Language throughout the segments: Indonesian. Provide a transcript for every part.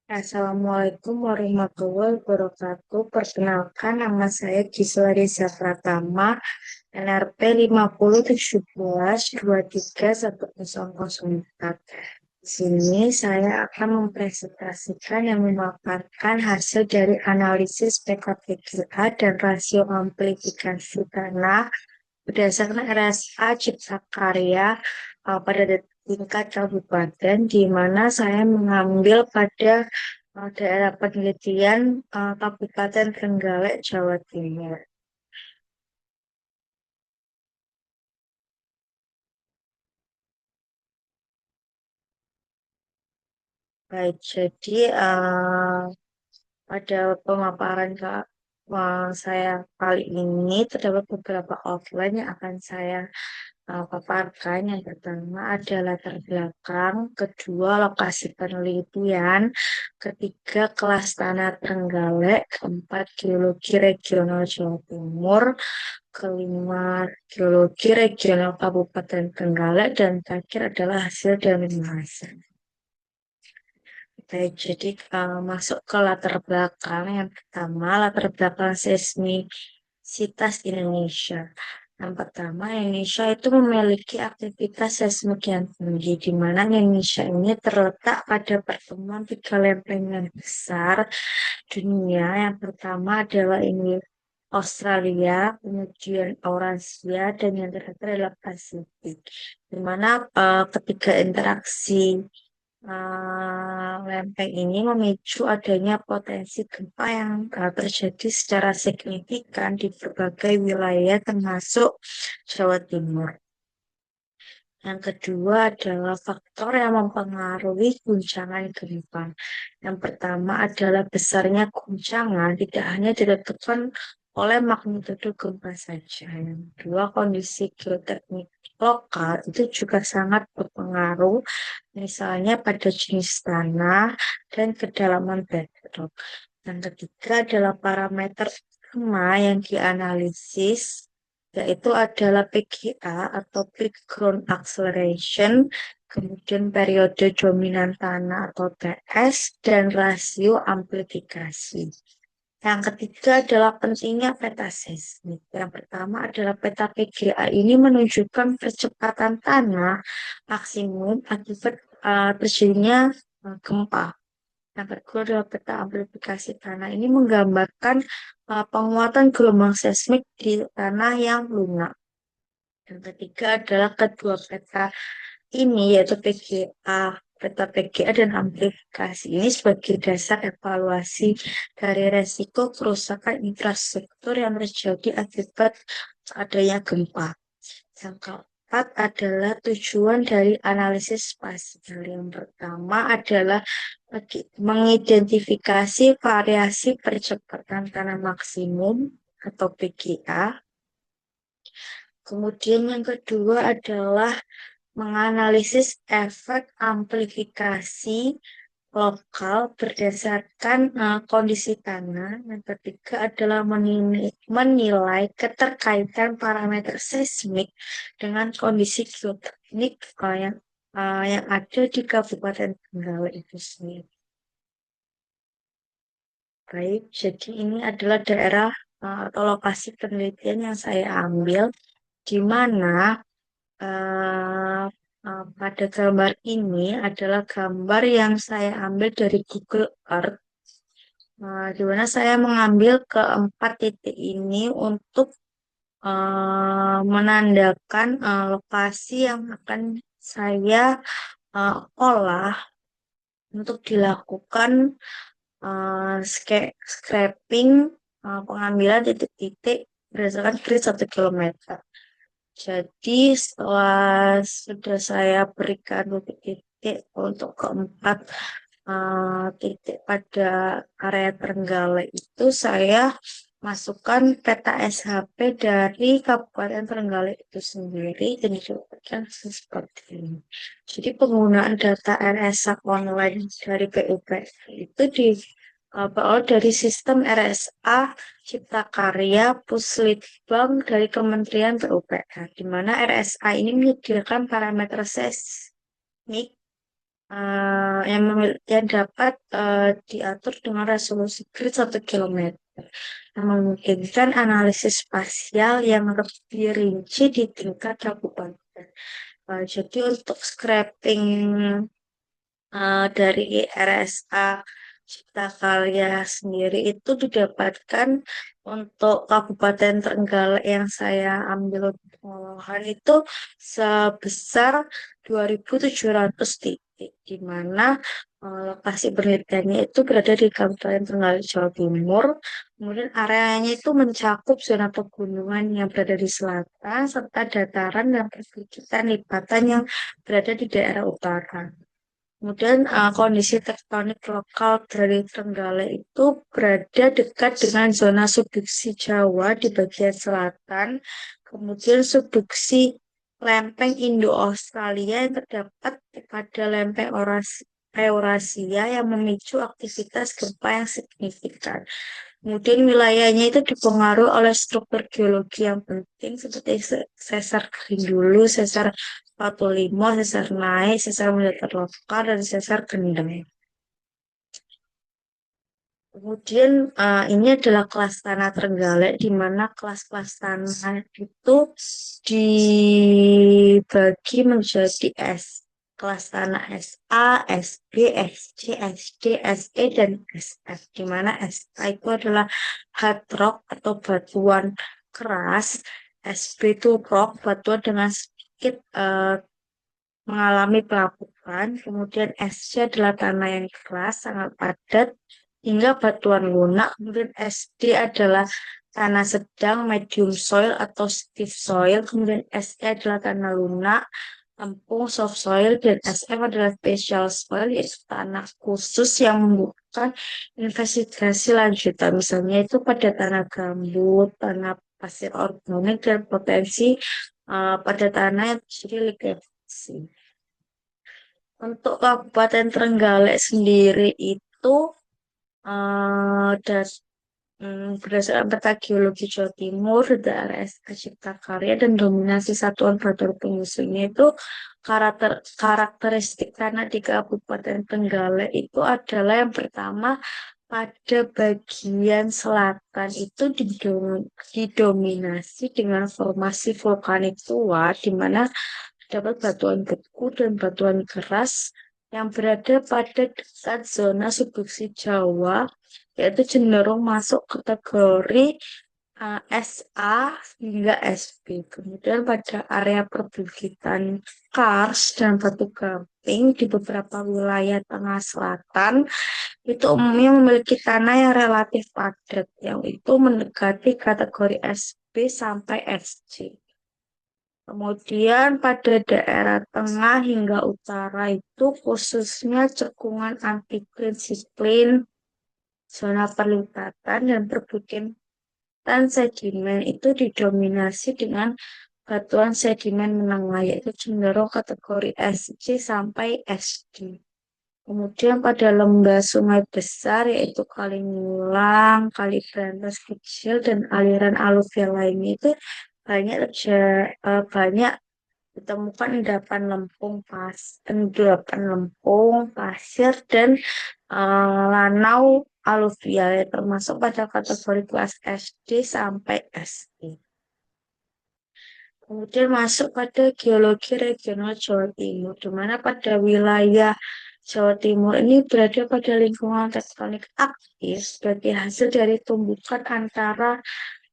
Assalamualaikum warahmatullahi wabarakatuh. Perkenalkan, nama saya Gisela Reza Pratama, NRP 5017231004. Di sini saya akan mempresentasikan yang memaparkan hasil dari analisis PKPGA dan rasio amplifikasi tanah berdasarkan RSA Cipta Karya pada tingkat kabupaten, di mana saya mengambil pada daerah penelitian Kabupaten Trenggalek, Jawa Timur. Baik, jadi pada pemaparan saya kali ini terdapat beberapa outline yang akan saya paparkan. Yang pertama adalah latar belakang, kedua lokasi penelitian, ketiga kelas tanah Trenggalek, keempat geologi regional Jawa Timur, kelima geologi regional Kabupaten Trenggalek, dan terakhir adalah hasil dari pembahasan. Baik, jadi masuk ke latar belakang. Yang pertama, latar belakang seismisitas Indonesia. Yang pertama, Indonesia itu memiliki aktivitas seismik yang tinggi, di mana Indonesia ini terletak pada pertemuan tiga lempengan besar dunia. Yang pertama adalah ini Australia, kemudian Eurasia, dan yang terakhir adalah Pasifik. Di mana ketiga interaksi lempeng ini memicu adanya potensi gempa yang terjadi secara signifikan di berbagai wilayah termasuk Jawa Timur. Yang kedua adalah faktor yang mempengaruhi guncangan gempa. Yang pertama adalah besarnya guncangan tidak hanya ditentukan oleh magnitudo gempa saja. Yang kedua, kondisi geoteknik lokal itu juga sangat berpengaruh, misalnya pada jenis tanah dan kedalaman bedrock. Yang ketiga adalah parameter utama yang dianalisis, yaitu adalah PGA atau Peak Ground Acceleration, kemudian periode dominan tanah atau TS, dan rasio amplifikasi. Yang ketiga adalah pentingnya peta seismik. Yang pertama adalah peta PGA ini menunjukkan percepatan tanah maksimum akibat terjadinya gempa. Yang kedua adalah peta amplifikasi tanah. Ini menggambarkan penguatan gelombang seismik di tanah yang lunak. Yang ketiga adalah kedua peta ini, yaitu PGA, peta PGA dan amplifikasi ini sebagai dasar evaluasi dari resiko kerusakan infrastruktur yang terjadi akibat adanya gempa. Yang keempat adalah tujuan dari analisis spasial. Yang pertama adalah mengidentifikasi variasi percepatan tanah maksimum atau PGA. Kemudian yang kedua adalah menganalisis efek amplifikasi lokal berdasarkan kondisi tanah. Yang ketiga adalah menilai keterkaitan parameter seismik dengan kondisi geoteknik yang ada di Kabupaten Trenggalek itu sendiri. Baik, jadi ini adalah daerah atau lokasi penelitian yang saya ambil, di mana eh, pada gambar ini adalah gambar yang saya ambil dari Google Earth, di mana saya mengambil keempat titik ini untuk menandakan lokasi yang akan saya olah untuk dilakukan scraping, pengambilan titik-titik berdasarkan grid 1 kilometer. Jadi setelah sudah saya berikan titik-titik untuk keempat titik pada area Trenggalek itu, saya masukkan peta SHP dari Kabupaten Trenggalek itu sendiri dan didapatkan seperti ini. Jadi penggunaan data RSA online dari PUPR itu berawal dari sistem RSA Cipta Karya Puslitbang dari Kementerian PUPR, di mana RSA ini menyediakan parameter seismik yang dapat diatur dengan resolusi grid 1 km yang memungkinkan analisis spasial yang lebih rinci di tingkat kabupaten. Jadi untuk scraping dari RSA Cipta Karya sendiri itu didapatkan untuk Kabupaten Trenggalek yang saya ambil pengolahan itu sebesar 2.700 titik, di mana lokasi penelitiannya itu berada di Kabupaten Trenggalek, Jawa Timur. Kemudian areanya itu mencakup zona pegunungan yang berada di selatan, serta dataran dan perbukitan lipatan yang berada di daerah utara. Kemudian kondisi tektonik lokal dari Trenggalek itu berada dekat dengan zona subduksi Jawa di bagian selatan. Kemudian subduksi lempeng Indo-Australia yang terdapat pada lempeng Eurasia yang memicu aktivitas gempa yang signifikan. Kemudian wilayahnya itu dipengaruhi oleh struktur geologi yang penting seperti sesar dulu, sesar Batu Limo, sesar naik, sesar mendatar lokal, dan sesar gendeng. Kemudian ini adalah kelas tanah Trenggalek, di mana kelas-kelas tanah itu dibagi menjadi kelas tanah SA, SB, SC, SD, SE, dan SF. Di mana SA itu adalah hard rock atau batuan keras, SB itu rock, batuan dengan sedikit mengalami pelapukan, kemudian SC adalah tanah yang keras, sangat padat, hingga batuan lunak, kemudian SD adalah tanah sedang, medium soil atau stiff soil, kemudian SE adalah tanah lunak, lempung, soft soil, dan SF adalah special soil, yaitu tanah khusus yang membutuhkan investigasi lanjutan, misalnya itu pada tanah gambut, tanah pasir organik, dan potensi pada tanah yang terjadi likuifaksi. Untuk Kabupaten Trenggalek sendiri itu das, berdasarkan peta geologi Jawa Timur, daerah SK Cipta Karya dan dominasi satuan batur pengusungnya itu karakteristik tanah di Kabupaten Trenggalek itu adalah yang pertama pada bagian selatan itu didominasi dengan formasi vulkanik tua, di mana dapat batuan beku dan batuan keras yang berada pada dekat zona subduksi Jawa, yaitu cenderung masuk kategori SA hingga SB. Kemudian pada area perbukitan kars dan batu gamping di beberapa wilayah tengah selatan itu umumnya memiliki tanah yang relatif padat, yang itu mendekati kategori SB sampai SC. Kemudian pada daerah tengah hingga utara itu khususnya cekungan antiklin siklin, zona perlipatan dan perbukitan sedimen itu didominasi dengan batuan sedimen menengah, yaitu cenderung kategori SC sampai SD. Kemudian pada lembah sungai besar yaitu Kali Ngulang, Kali Berantas kecil, dan aliran aluvial lainnya itu banyak ditemukan endapan lempung, pasir, dan lanau aluvial yang termasuk pada kategori kelas SD sampai SE. Kemudian masuk pada geologi regional Jawa Timur, di mana pada wilayah Jawa Timur ini berada pada lingkungan tektonik aktif sebagai hasil dari tumbukan antara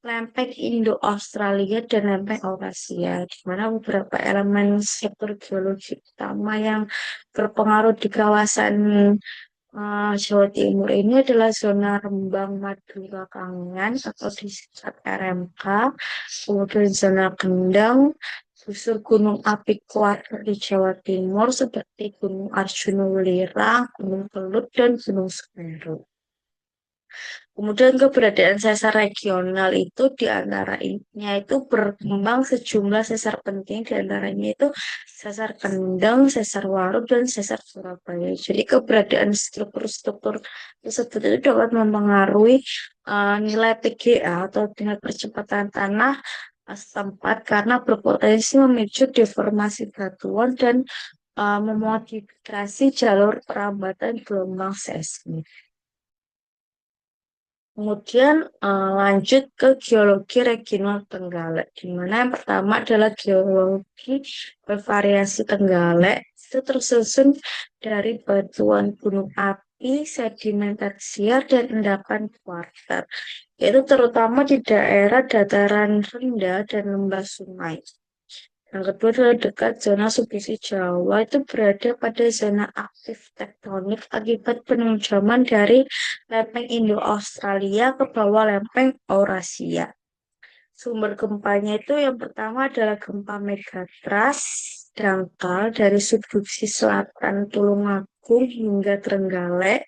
lempeng Indo-Australia dan lempeng Eurasia, di mana beberapa elemen struktur geologi utama yang berpengaruh di kawasan Jawa Timur ini adalah zona Rembang Madura Kangen atau disingkat RMK, kemudian zona Kendang, susur gunung api kuat di Jawa Timur seperti Gunung Arjuna Welirang, Gunung Kelut, dan Gunung Semeru. Kemudian keberadaan sesar regional itu diantaranya itu berkembang sejumlah sesar penting, diantaranya itu sesar Kendeng, sesar Waru, dan sesar Surabaya. Jadi keberadaan struktur-struktur tersebut itu dapat mempengaruhi nilai PGA atau tingkat percepatan tanah setempat karena berpotensi memicu deformasi batuan dan memodifikasi jalur perambatan gelombang seismik. Kemudian lanjut ke geologi regional Trenggalek, di mana yang pertama adalah geologi bervariasi Trenggalek. Itu tersusun dari batuan gunung api, sedimen tersier, dan endapan kuarter, yaitu terutama di daerah dataran rendah dan lembah sungai. Yang kedua adalah dekat zona subduksi Jawa itu berada pada zona aktif tektonik akibat penunjaman dari lempeng Indo-Australia ke bawah lempeng Eurasia. Sumber gempanya itu yang pertama adalah gempa megatrust dangkal dari subduksi selatan Tulungagung hingga Trenggalek.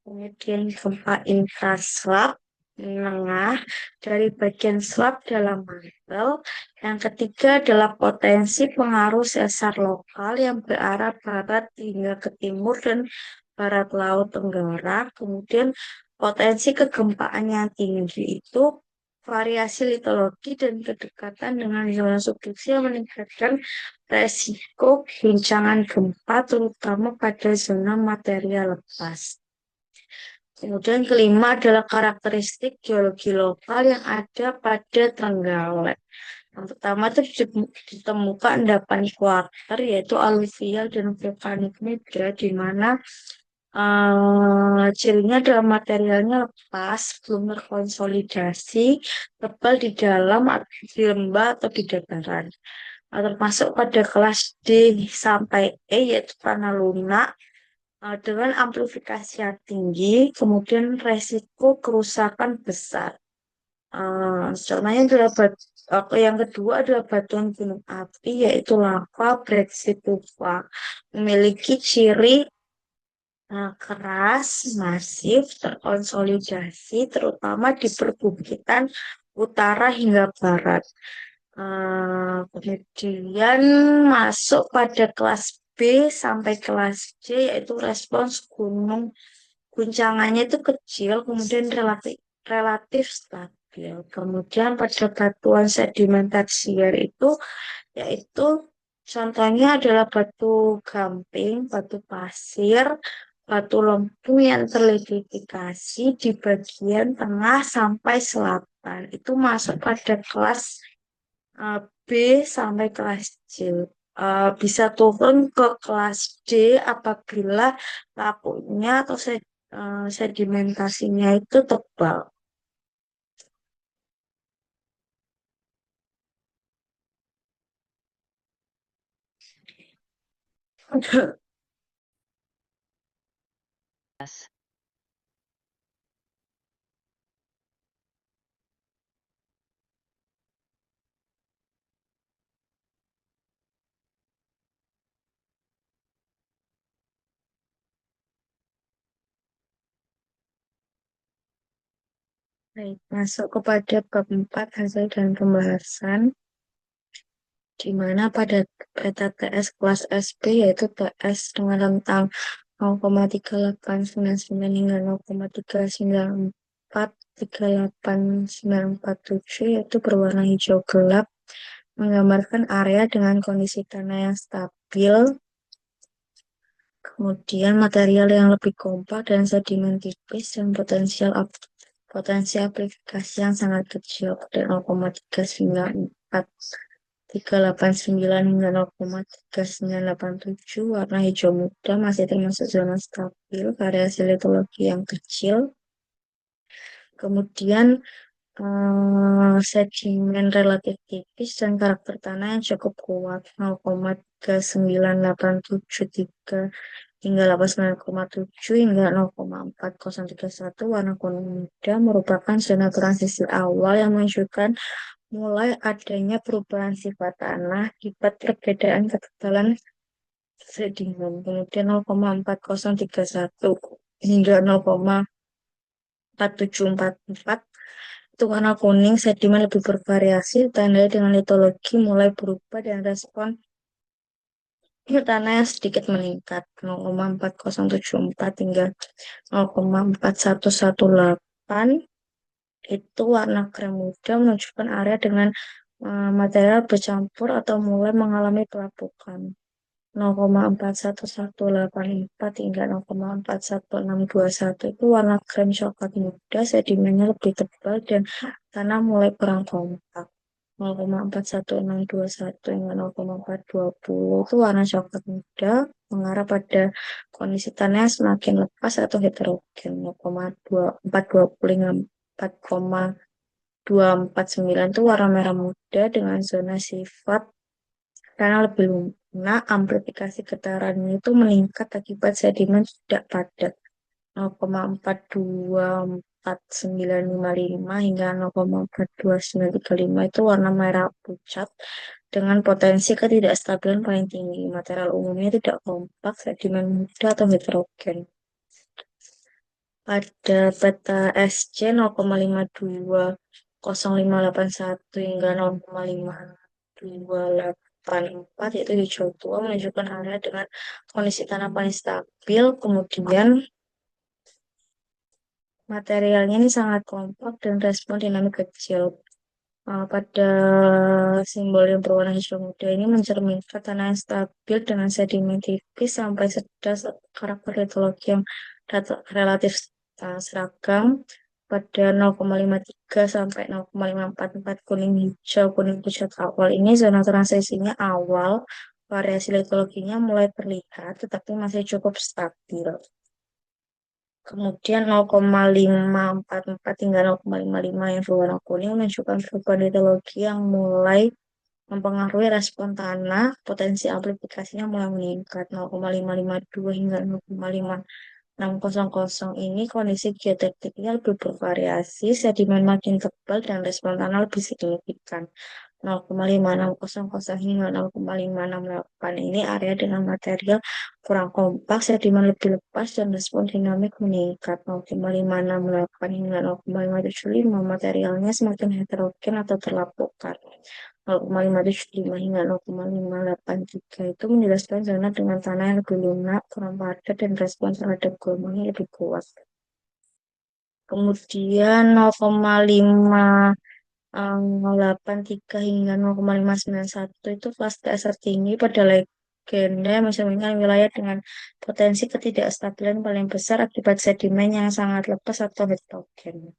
Kemudian gempa intraslab menengah dari bagian slab dalam mantel. Yang ketiga adalah potensi pengaruh sesar lokal yang berarah barat hingga ke timur dan barat laut Tenggara. Kemudian potensi kegempaan yang tinggi itu variasi litologi dan kedekatan dengan zona subduksi yang meningkatkan resiko guncangan gempa terutama pada zona material lepas. Kemudian kelima adalah karakteristik geologi lokal yang ada pada Trenggalek. Yang pertama itu ditemukan endapan kuarter yaitu aluvial dan vulkanik muda di mana cirinya adalah materialnya lepas, belum terkonsolidasi, tebal di dalam, di lembah atau di dataran. Termasuk pada kelas D sampai E yaitu tanah lunak dengan amplifikasi yang tinggi, kemudian resiko kerusakan besar. Contohnya adalah yang kedua adalah batuan gunung api, yaitu lava Breksi Tufa. Memiliki ciri keras, masif, terkonsolidasi, terutama di perbukitan utara hingga barat. Kemudian masuk pada kelas B sampai kelas C, yaitu respons gunung guncangannya itu kecil, kemudian relatif relatif stabil. Kemudian pada batuan sedimentasier itu, yaitu contohnya adalah batu gamping, batu pasir, batu lempung yang terlidifikasi di bagian tengah sampai selatan. Itu masuk pada kelas B sampai kelas C. Bisa turun ke kelas D apabila lapunya atau sedimentasinya itu tebal. Baik, masuk kepada bab 4 hasil dan pembahasan, di mana pada peta TS kelas SP yaitu TS dengan rentang 0,3899 hingga 0,394 38947 yaitu berwarna hijau gelap menggambarkan area dengan kondisi tanah yang stabil, kemudian material yang lebih kompak dan sedimen tipis dan potensi amplifikasi yang sangat kecil pada 0,394 389 hingga 0,3987. Warna hijau muda masih termasuk zona stabil, variasi litologi yang kecil. Kemudian sedimen relatif tipis dan karakter tanah yang cukup kuat 0,39873 hingga 89,7 hingga 0,4031. Warna kuning muda merupakan zona transisi awal yang menunjukkan mulai adanya perubahan sifat tanah akibat perbedaan ketebalan sedimen. Kemudian 0,4031 hingga 4744 itu warna kuning, sedimen lebih bervariasi, tandai dengan litologi mulai berubah dan respon tanah yang sedikit meningkat 0,4074 hingga 0,4118 itu warna krem muda menunjukkan area dengan material bercampur atau mulai mengalami pelapukan 0,41184 hingga 0,41621 itu warna krem coklat muda, sedimennya lebih tebal dan tanah mulai kurang kompak. 0,41621 hingga 0,420 itu warna coklat muda mengarah pada kondisi tanah yang semakin lepas atau heterogen. 0,2420 hingga 4,249 itu warna merah muda dengan zona sifat karena lebih lunak, amplifikasi getarannya itu meningkat akibat sedimen tidak padat 0,424955 hingga 0,42935 itu warna merah pucat dengan potensi ketidakstabilan paling tinggi. Material umumnya tidak kompak, sedimen muda atau heterogen. Pada peta SC 0,520581 hingga 0,5284 yaitu hijau tua menunjukkan area dengan kondisi tanah paling stabil. Kemudian materialnya ini sangat kompak dan respon dinamik kecil. Pada simbol yang berwarna hijau muda ini mencerminkan tanah yang stabil dengan sedimen tipis sampai sedang karakter litologi yang relatif seragam pada 0,53 sampai 0,544 kuning hijau kuning pucat awal ini zona transisinya awal variasi litologinya mulai terlihat tetapi masih cukup stabil. Kemudian 0,544 hingga 0,55 yang berwarna kuning menunjukkan perubahan hidrologi yang mulai mempengaruhi respon tanah, potensi amplifikasinya mulai meningkat 0,552 hingga 0,5600 ini kondisi geotekniknya lebih bervariasi, sedimen makin tebal dan respon tanah lebih signifikan. 0,5600 hingga 0,568 ini area dengan material kurang kompak, sedimen lebih lepas dan respon dinamik meningkat 0,568 hingga 0,575 materialnya semakin heterogen atau terlapukan 0,575 hingga 0,583 itu menjelaskan zona dengan tanah yang lebih lunak, kurang padat dan respon terhadap gelombangnya lebih kuat. Kemudian 0,583 hingga 0,591 itu kelas TSR tinggi pada legenda yang mencerminkan wilayah dengan potensi ketidakstabilan paling besar akibat sedimen yang sangat lepas atau heterogen.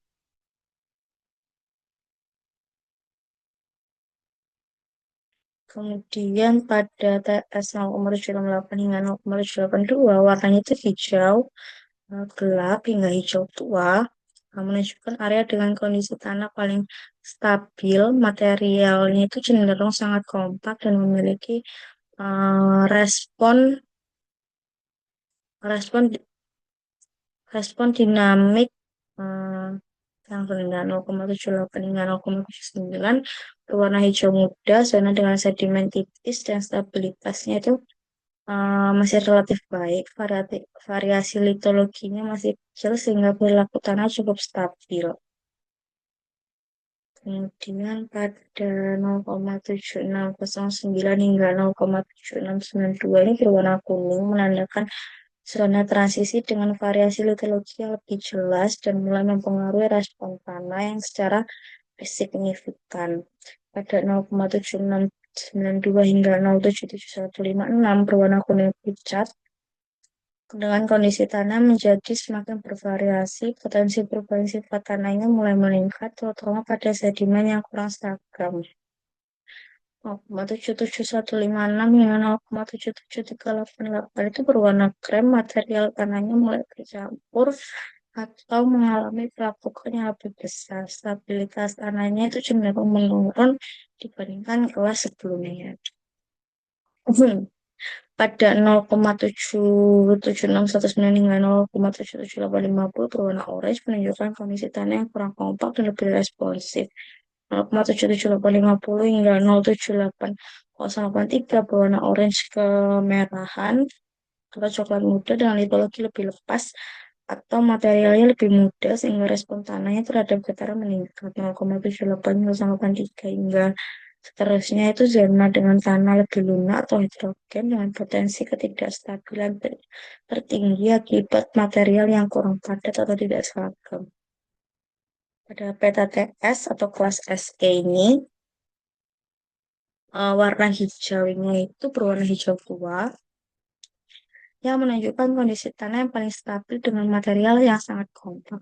Kemudian pada TS 0,768 hingga 0,782 warnanya itu hijau gelap hingga hijau tua menunjukkan area dengan kondisi tanah paling stabil, materialnya itu cenderung sangat kompak dan memiliki respon respon respon dinamik eh, yang rendah 0,78 hingga 0,79 berwarna hijau muda, zona dengan sedimen tipis dan stabilitasnya itu masih relatif baik, variasi litologinya masih kecil sehingga perilaku tanah cukup stabil. Kemudian pada 0,7609 hingga 0,7692 ini berwarna kuning menandakan zona transisi dengan variasi litologi yang lebih jelas dan mulai mempengaruhi respon tanah yang secara signifikan. Pada 0,7692 hingga 0,77156 berwarna kuning pucat dengan kondisi tanah menjadi semakin bervariasi, potensi perubahan sifat tanahnya mulai meningkat, terutama pada sedimen yang kurang seragam. 0,77156 hingga 0,77388 itu berwarna krem, material tanahnya mulai bercampur atau mengalami pelapukan yang lebih besar. Stabilitas tanahnya itu cenderung menurun dibandingkan kelas sebelumnya. Pada 0,77619 hingga 0,77850 berwarna orange menunjukkan kondisi tanah yang kurang kompak dan lebih responsif. 0,77850 hingga 0,78083 berwarna orange kemerahan atau coklat muda dengan litologi lebih lepas atau materialnya lebih mudah sehingga respon tanahnya terhadap getaran meningkat 0,78 hingga 0,3 hingga seterusnya. Itu zona dengan tanah lebih lunak atau heterogen dengan potensi ketidakstabilan tertinggi akibat material yang kurang padat atau tidak seragam. Pada peta TS atau kelas SE ini, warna hijaunya itu berwarna hijau tua yang menunjukkan kondisi tanah yang paling stabil dengan material yang sangat kompak.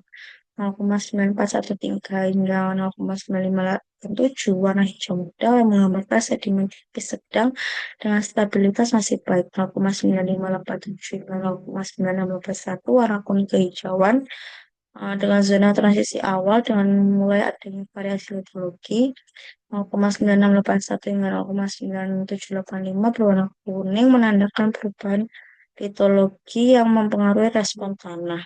0,9413 hingga 0,9587 warna hijau muda yang menggambarkan sedimen tipis sedang dengan stabilitas masih baik. 0,9587 hingga 0,9681 warna kuning kehijauan dengan zona transisi awal dengan mulai adanya variasi litologi. 0,9681 hingga 0,9785 berwarna kuning menandakan perubahan litologi yang mempengaruhi respon tanah.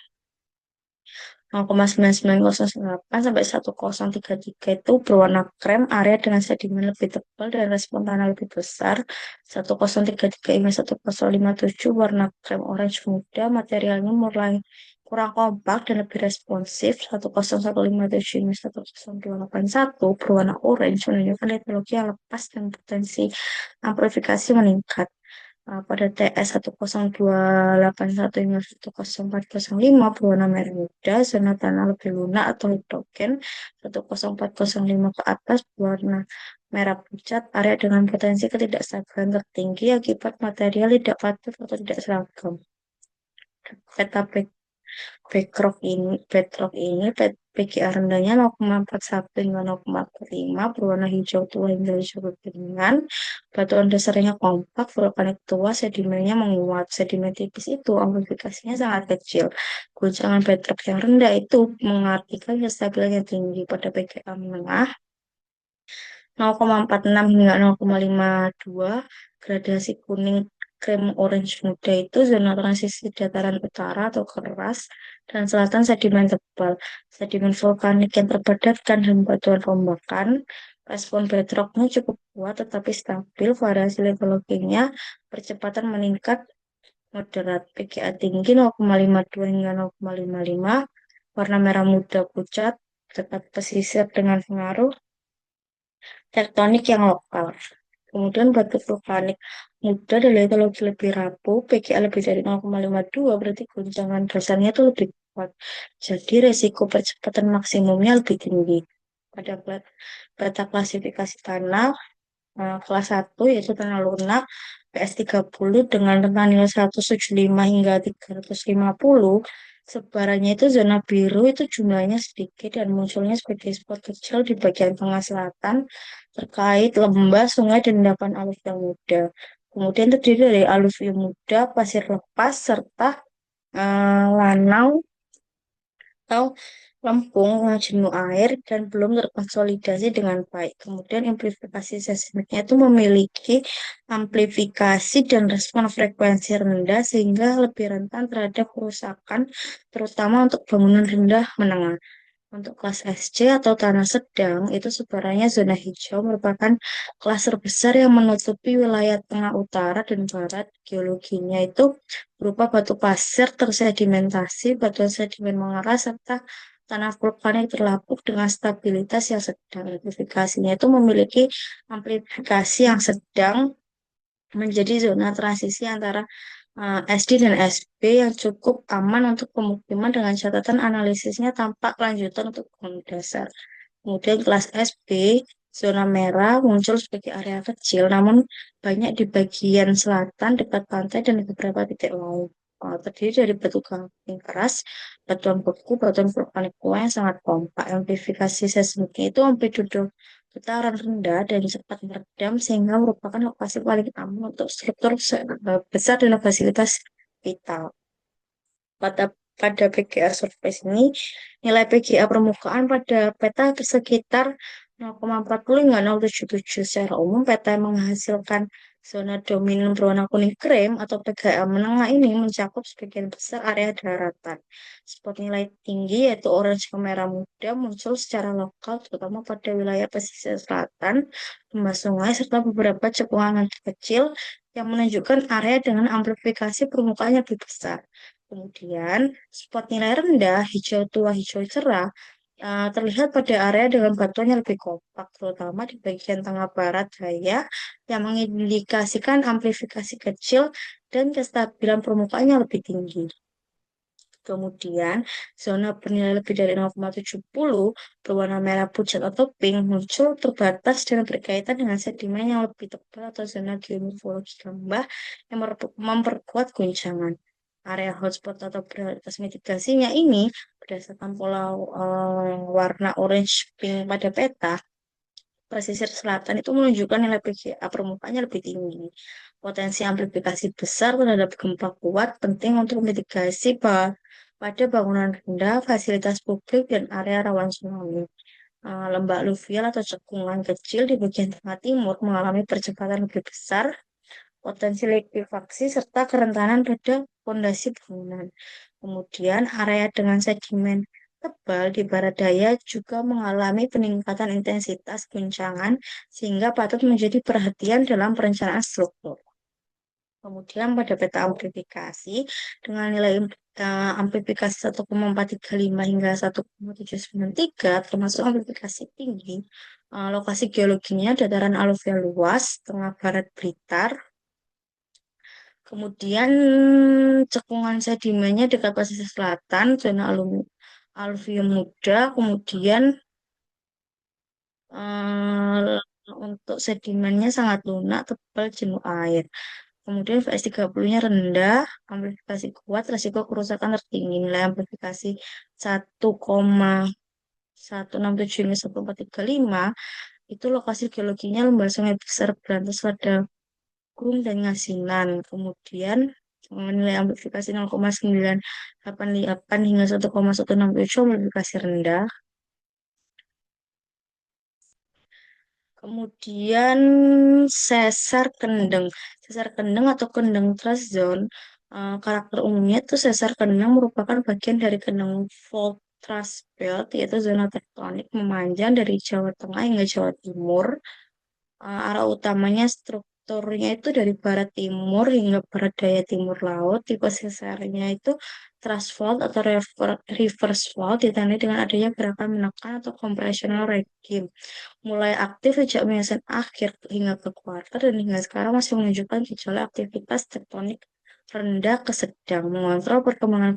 0,9908 sampai 1033 itu berwarna krem, area dengan sedimen lebih tebal dan respon tanah lebih besar. 1033 hingga 1057 warna krem orange muda, materialnya mulai kurang kompak dan lebih responsif. 10157 hingga 10281 berwarna orange menunjukkan litologi yang lepas dan potensi amplifikasi meningkat. Pada TS 10281 hingga 10405 berwarna merah muda, zona tanah lebih lunak atau hidrogen. 10405 ke atas berwarna merah pucat, area dengan potensi ketidakstabilan tertinggi akibat material tidak padat atau tidak seragam. Peta bedrock ini PGA rendahnya 0,41 hingga 0,45 berwarna hijau tua hingga hijau kekeringan. Batuan dasarnya kompak, vulkanik tua, sedimennya menguat. Sedimen tipis itu amplifikasinya sangat kecil. Guncangan bedrock yang rendah itu mengartikan kestabilannya tinggi. Pada PGA menengah 0,46 hingga 0,52 gradasi kuning krem orange muda itu zona transisi dataran utara atau keras dan selatan sedimen tebal, sedimen vulkanik yang terpadatkan dan batuan rombakan. Respon bedrocknya cukup kuat tetapi stabil, variasi litologinya percepatan meningkat moderat, PGA tinggi 0,52 hingga 0,55, warna merah muda pucat, dekat pesisir dengan pengaruh tektonik yang lokal. Kemudian batu vulkanik muda dan litologi lebih rapuh, PGA lebih dari 0,52, berarti guncangan dasarnya itu lebih kuat. Jadi resiko percepatan maksimumnya lebih tinggi. Pada peta klasifikasi tanah, kelas 1 yaitu tanah lunak, PS30 dengan rentang nilai 175 hingga 350, sebarannya itu zona biru itu jumlahnya sedikit dan munculnya sebagai spot kecil di bagian tengah selatan terkait lembah, sungai, dan endapan aluf yang muda. Kemudian terdiri dari aluvium muda, pasir lepas, serta lanau atau lempung yang jenuh air dan belum terkonsolidasi dengan baik. Kemudian amplifikasi seismiknya itu memiliki amplifikasi dan respon frekuensi rendah sehingga lebih rentan terhadap kerusakan, terutama untuk bangunan rendah menengah. Untuk kelas SC atau tanah sedang, itu sebarannya zona hijau merupakan kelas terbesar yang menutupi wilayah tengah utara dan barat. Geologinya itu berupa batu pasir tersedimentasi, batuan sedimen mengeras, serta tanah vulkanik terlapuk dengan stabilitas yang sedang. Amplifikasinya itu memiliki amplifikasi yang sedang menjadi zona transisi antara SD dan SB yang cukup aman untuk pemukiman dengan catatan analisisnya tampak lanjutan untuk bangunan dasar. Kemudian kelas SB, zona merah muncul sebagai area kecil, namun banyak di bagian selatan dekat pantai dan beberapa titik laut. Terdiri dari batu gamping keras, batuan beku, batuan vulkanik tua yang sangat kompak. Amplifikasi seismiknya itu amplitudo getaran rendah dan cepat meredam sehingga merupakan lokasi paling aman untuk struktur besar dan fasilitas vital. Pada PGA surface ini, nilai PGA permukaan pada peta sekitar 0,40 hingga 0,77. Secara umum, peta yang menghasilkan zona dominan berwarna kuning krem atau PGA menengah ini mencakup sebagian besar area daratan. Spot nilai tinggi yaitu orange ke merah muda muncul secara lokal terutama pada wilayah pesisir selatan, lembah sungai, serta beberapa cekungan kecil yang menunjukkan area dengan amplifikasi permukaan yang lebih besar. Kemudian, spot nilai rendah, hijau tua, hijau cerah, terlihat pada area dengan batuan yang lebih kompak, terutama di bagian tengah barat daya, yang mengindikasikan amplifikasi kecil dan kestabilan permukaan yang lebih tinggi. Kemudian, zona bernilai lebih dari 0,70 berwarna merah pucat atau pink muncul terbatas dan berkaitan dengan sedimen yang lebih tebal atau zona geomorfologi lembah yang memperkuat guncangan. Area hotspot atau prioritas mitigasinya ini berdasarkan pola warna orange pink pada peta, pesisir selatan itu menunjukkan nilai PGA permukaannya lebih tinggi. Potensi amplifikasi besar terhadap gempa kuat penting untuk mitigasi pada bangunan rendah, fasilitas publik, dan area rawan tsunami. Lembah aluvial atau cekungan kecil di bagian tengah timur mengalami percepatan lebih besar, potensi likuifaksi, serta kerentanan pada fondasi bangunan. Kemudian area dengan sedimen tebal di barat daya juga mengalami peningkatan intensitas guncangan sehingga patut menjadi perhatian dalam perencanaan struktur. Kemudian pada peta amplifikasi dengan nilai amplifikasi 1,435 hingga 1,793 termasuk amplifikasi tinggi. Lokasi geologinya dataran aluvial luas, tengah barat Blitar. Kemudian cekungan sedimennya dekat pesisir selatan, zona aluvium muda. Kemudian untuk sedimennya sangat lunak, tebal, jenuh air. Kemudian VS30-nya rendah, amplifikasi kuat, resiko kerusakan tertinggi. Nilai amplifikasi 1,167 hingga 1,435 itu lokasi geologinya lembah sungai besar berantas pada Gung dan Ngasinan. Kemudian nilai amplifikasi 0,988 hingga 1,167 amplifikasi rendah. Kemudian sesar kendeng. Sesar kendeng atau kendeng trust zone, karakter umumnya itu sesar kendeng merupakan bagian dari kendeng fault thrust belt, yaitu zona tektonik memanjang dari Jawa Tengah hingga Jawa Timur. Arah utamanya strukturnya itu dari barat timur hingga barat daya timur laut. Tipe sesarnya itu thrust fault atau reverse fault ditandai dengan adanya gerakan menekan atau compressional regime mulai aktif sejak Miocene akhir hingga ke kuarter dan hingga sekarang masih menunjukkan gejala aktivitas tektonik rendah ke sedang, mengontrol perkembangan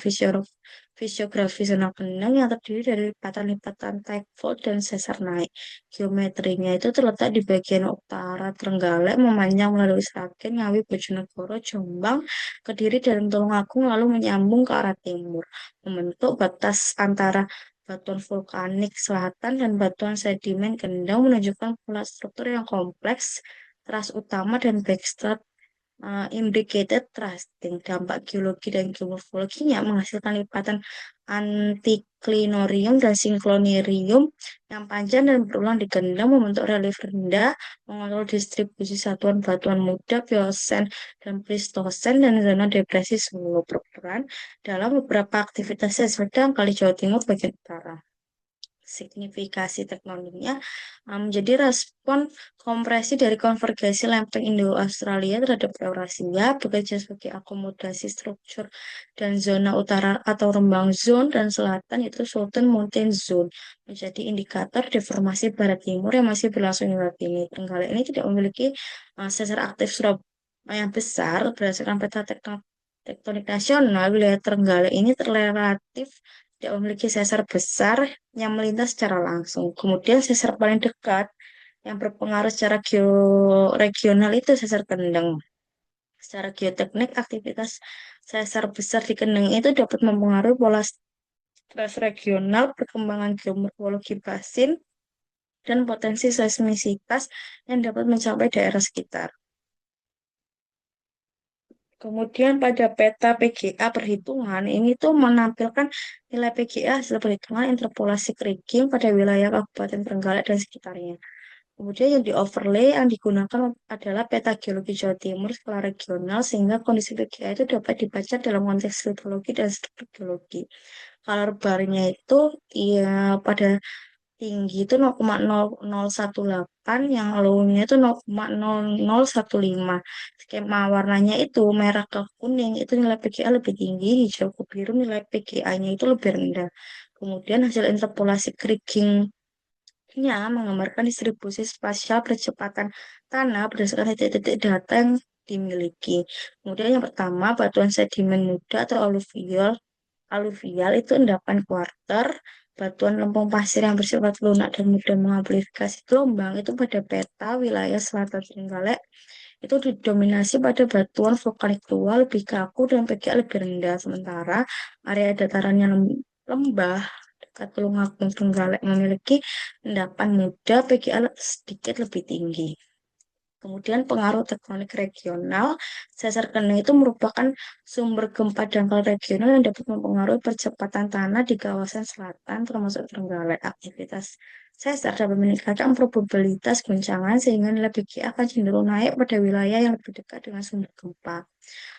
fisiografi zona kendang yang terdiri dari lipatan-lipatan type fault dan sesar naik. Geometrinya itu terletak di bagian utara Trenggalek, memanjang melalui Sragen, Ngawi, Bojonegoro, Jombang, Kediri, dan Tulungagung, lalu menyambung ke arah timur, membentuk batas antara batuan vulkanik selatan dan batuan sedimen kendang menunjukkan pola struktur yang kompleks, teras utama dan backstrap imbricated thrusting. Dampak geologi dan geomorfologinya menghasilkan lipatan antiklinorium dan sinklonirium yang panjang dan berulang di kendang membentuk relief rendah, mengontrol distribusi satuan batuan muda, biosen, dan plistosen, dan zona depresi Solo berperan dalam beberapa aktivitas sedang kali Jawa Timur bagian utara. Signifikasi tektoniknya menjadi respon kompresi dari konvergensi lempeng Indo-Australia terhadap Eurasia, bekerja sebagai akomodasi struktur dan zona utara atau Rembang Zone dan selatan itu Sultan Mountain Zone menjadi indikator deformasi barat timur yang masih berlangsung hingga kini. Trenggalek ini tidak memiliki sesar aktif yang besar berdasarkan peta tektonik nasional. Wilayah Trenggalek ini relatif tidak memiliki sesar besar yang melintas secara langsung. Kemudian sesar paling dekat yang berpengaruh secara georegional itu sesar kendeng. Secara geoteknik, aktivitas sesar besar di kendeng itu dapat mempengaruhi pola stres regional, perkembangan geomorfologi basin, dan potensi seismisitas yang dapat mencapai daerah sekitar. Kemudian pada peta PGA perhitungan ini tuh menampilkan nilai PGA hasil perhitungan interpolasi kriging pada wilayah Kabupaten Trenggalek dan sekitarnya. Kemudian yang di overlay yang digunakan adalah peta geologi Jawa Timur skala regional sehingga kondisi PGA itu dapat dibaca dalam konteks litologi dan struktur geologi. Color bar-nya itu ya pada tinggi itu 0,0018, yang low-nya itu 0,0015. Skema warnanya itu merah ke kuning itu nilai PGA lebih tinggi, hijau ke biru nilai PGA-nya itu lebih rendah. Kemudian hasil interpolasi Kriging menggambarkan distribusi spasial percepatan tanah berdasarkan titik-titik data yang dimiliki. Kemudian yang pertama, batuan sedimen muda atau aluvial. Aluvial itu endapan kuarter, batuan lempung pasir yang bersifat lunak dan mudah mengamplifikasi gelombang itu pada peta wilayah selatan Trenggalek itu didominasi pada batuan vulkanik tua lebih kaku dan PGA lebih rendah. Sementara area dataran yang lembah dekat Tulungagung Trenggalek memiliki endapan muda PGA sedikit lebih tinggi. Kemudian pengaruh tektonik regional, sesar kening itu merupakan sumber gempa dangkal regional yang dapat mempengaruhi percepatan tanah di kawasan selatan termasuk Trenggalek. Aktivitas sesar dapat meningkatkan probabilitas guncangan sehingga nilai PGA akan cenderung naik pada wilayah yang lebih dekat dengan sumber gempa.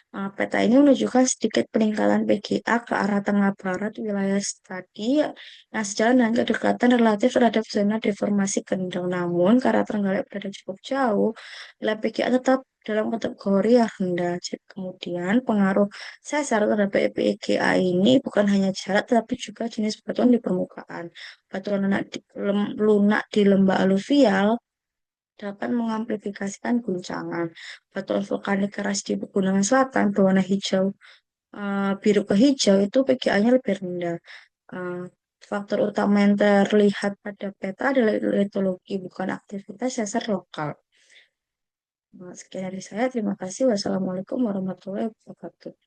Peta ini menunjukkan sedikit peningkatan PGA ke arah tengah barat wilayah studi yang sejalan dengan kedekatan relatif terhadap zona deformasi kendeng. Namun, karena Trenggalek berada cukup jauh, nilai PGA tetap dalam kategori yang rendah. Jadi, kemudian, pengaruh sesar terhadap PGA ini bukan hanya jarak, tetapi juga jenis batuan di permukaan. Batuan lunak di lembah aluvial dapat mengamplifikasikan guncangan. Batuan vulkanik keras di Pegunungan Selatan berwarna hijau, biru ke hijau itu PGA-nya lebih rendah. Eh, Faktor utama yang terlihat pada peta adalah litologi, bukan aktivitas sesar lokal. Sekian dari saya. Terima kasih. Wassalamualaikum warahmatullahi wabarakatuh.